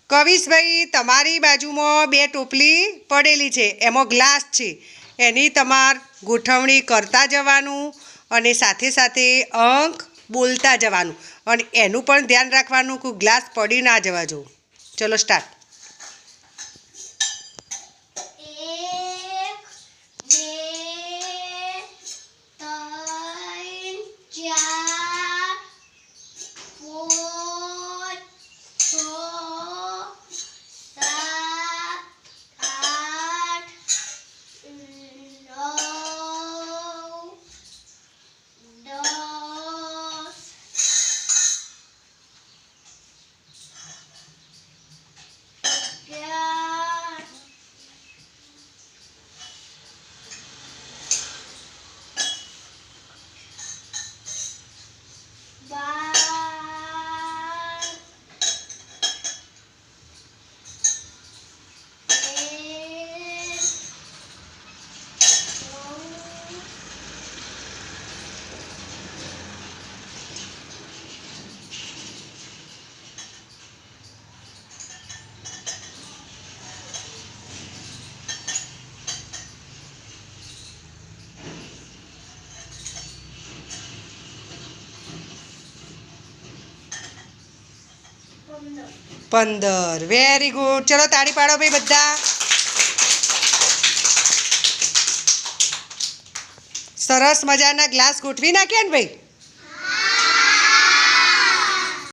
કવિશભાઈ, તમારી બાજુમાં 2 ટોપલી પડેલી છે, એમાં ગ્લાસ છે, એની તમારે ગોઠવણી કરતા જવાનું અને સાથે સાથે અંક બોલતા જવાનું અને એનું પણ ધ્યાન રાખવાનું કે ગ્લાસ પડી ના જવા જો. ચલો સ્ટાર્ટ. 15. Very good. ચલો તાળી પાડો ભાઈ બધા. સરસ મજાના ગ્લાસ ગોઠવી નાખ્યા ને ભાઈ.